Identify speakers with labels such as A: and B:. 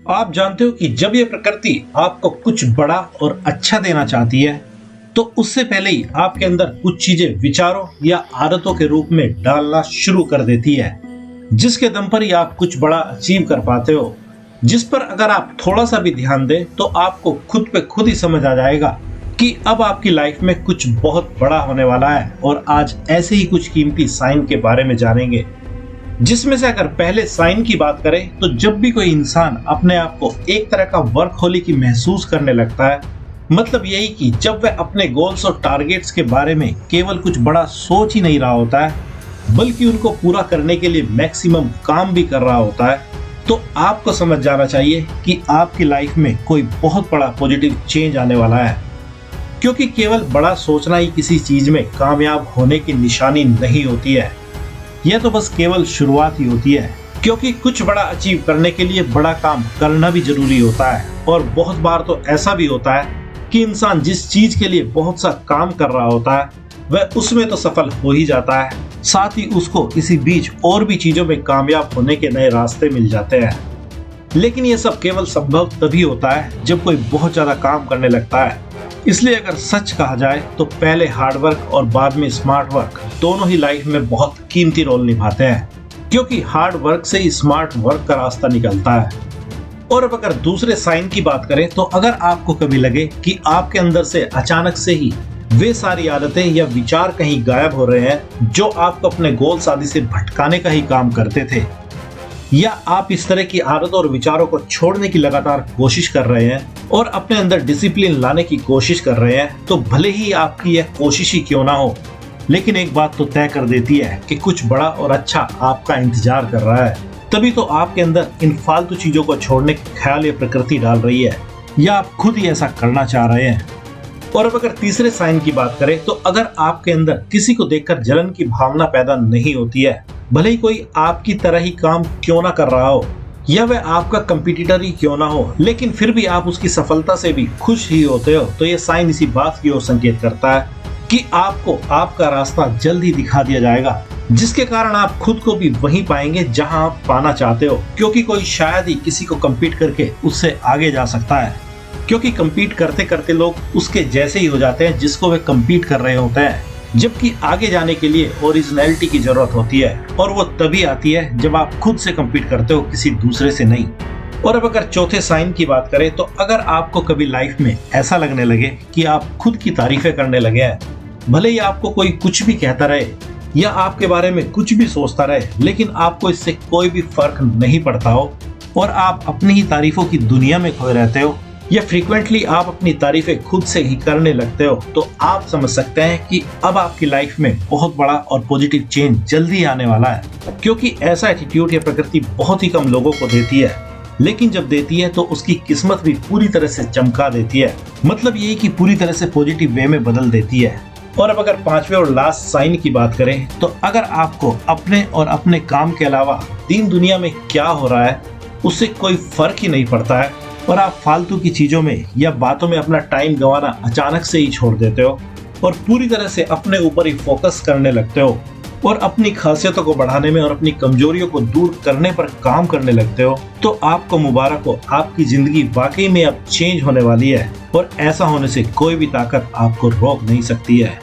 A: आप जानते हो कि जब ये प्रकृति आपको कुछ बड़ा और अच्छा देना चाहती है तो उससे पहले ही आपके अंदर कुछ चीजें विचारों या आदतों के रूप में डालना शुरू कर देती है, जिसके दम पर ही आप कुछ बड़ा अचीव कर पाते हो, जिस पर अगर आप थोड़ा सा भी ध्यान दें तो आपको खुद पे खुद ही समझ आ जाएगा कि अब आपकी लाइफ में कुछ बहुत बड़ा होने वाला है। और आज ऐसे ही कुछ कीमती साइन के बारे में जानेंगे, जिसमें से अगर पहले साइन की बात करें तो जब भी कोई इंसान अपने आप को एक तरह का वर्कहोलिक महसूस करने लगता है, मतलब यही कि जब वह अपने गोल्स और टारगेट्स के बारे में केवल कुछ बड़ा सोच ही नहीं रहा होता है, बल्कि उनको पूरा करने के लिए मैक्सिमम काम भी कर रहा होता है, तो आपको समझ जाना चाहिए कि आपकी लाइफ में कोई बहुत बड़ा पॉजिटिव चेंज आने वाला है। क्योंकि केवल बड़ा सोचना ही किसी चीज में कामयाब होने की निशानी नहीं होती है, यह तो बस केवल शुरुआत ही होती है। क्योंकि कुछ बड़ा अचीव करने के लिए बड़ा काम करना भी जरूरी होता है, और बहुत बार तो ऐसा भी होता है कि इंसान जिस चीज के लिए बहुत सा काम कर रहा होता है वह उसमें तो सफल हो ही जाता है, साथ ही उसको इसी बीच और भी चीजों में कामयाब होने के नए रास्ते मिल जाते हैं। लेकिन यह सब केवल संभव तभी होता है जब कोई बहुत ज्यादा काम करने लगता है। इसलिए अगर सच कहा जाए तो पहले हार्ड वर्क और बाद में स्मार्ट वर्क दोनों ही लाइफ में बहुत कीमती रोल निभाते हैं, क्योंकि हार्ड वर्क से ही स्मार्ट वर्क का रास्ता निकलता है। और अब अगर दूसरे साइन की बात करें तो अगर आपको कभी लगे कि आपके अंदर से अचानक से ही वे सारी आदतें या विचार कहीं गायब हो रहे हैं जो आपको अपने गोल्स आदि से भटकाने का ही काम करते थे, या आप इस तरह की आदतों और विचारों को छोड़ने की लगातार कोशिश कर रहे हैं और अपने अंदर डिसिप्लिन लाने की कोशिश कर रहे हैं, तो भले ही आपकी यह कोशिश ही क्यों ना हो, लेकिन एक बात तो तय कर देती है कि कुछ बड़ा और अच्छा आपका इंतजार कर रहा है। तभी तो आपके अंदर इन फालतू चीजों को छोड़ने का ख्याल या प्रकृति डाल रही है, या आप खुद ही ऐसा करना चाह रहे हैं। और अब अगर तीसरे साइन की बात करें तो अगर आपके अंदर किसी को देखकर जलन की भावना पैदा नहीं होती है, भले ही कोई आपकी तरह ही काम क्यों ना कर रहा हो या वह आपका कंपटीटर ही क्यों ना हो, लेकिन फिर भी आप उसकी सफलता से भी खुश ही होते हो, तो यह साइन इसी बात की ओर संकेत करता है कि आपको आपका रास्ता जल्द ही दिखा दिया जाएगा, जिसके कारण आप खुद को भी वहीं पाएंगे जहां आप पाना चाहते हो। क्योंकि कोई शायद ही किसी को कम्पीट करके उससे आगे जा सकता है, क्योंकि कम्पीट करते करते लोग उसके जैसे ही हो जाते हैं जिसको वे कम्पीट कर रहे होते हैं, जबकि आगे जाने के लिए ओरिजिनलिटी की जरूरत होती है, और वो तभी आती है जब आप खुद से कम्पीट करते हो, किसी दूसरे से नहीं। और अब अगर चौथे साइन की बात करें तो अगर आपको कभी लाइफ में ऐसा लगने लगे कि आप खुद की तारीफें करने लगे हैं, भले ही आपको कोई कुछ भी कहता रहे या आपके बारे में कुछ भी सोचता रहे, लेकिन आपको इससे कोई भी फर्क नहीं पड़ता हो और आप अपनी ही तारीफों की दुनिया में खोए रहते हो, या फ्रीक्वेंटली आप अपनी तारीफें खुद से ही करने लगते हो, तो आप समझ सकते हैं कि अब आपकी लाइफ में बहुत बड़ा और पॉजिटिव चेंज जल्दी आने वाला है। क्योंकि ऐसा एटीट्यूड या प्रकृति बहुत ही कम लोगों को देती है, लेकिन जब देती है तो उसकी किस्मत भी पूरी तरह से चमका देती है, मतलब यही कि पूरी तरह से पॉजिटिव वे में बदल देती है। और अब अगर पांचवे और लास्ट साइन की बात करें तो अगर आपको अपने और अपने काम के अलावा दीन दुनिया में क्या हो रहा है उससे कोई फर्क ही नहीं पड़ता है, और आप फालतू की चीजों में या बातों में अपना टाइम गंवाना अचानक से ही छोड़ देते हो और पूरी तरह से अपने ऊपर ही फोकस करने लगते हो और अपनी खासियतों को बढ़ाने में और अपनी कमजोरियों को दूर करने पर काम करने लगते हो, तो आपको मुबारक हो, आपकी जिंदगी वाकई में अब चेंज होने वाली है, और ऐसा होने से कोई भी ताकत आपको रोक नहीं सकती है।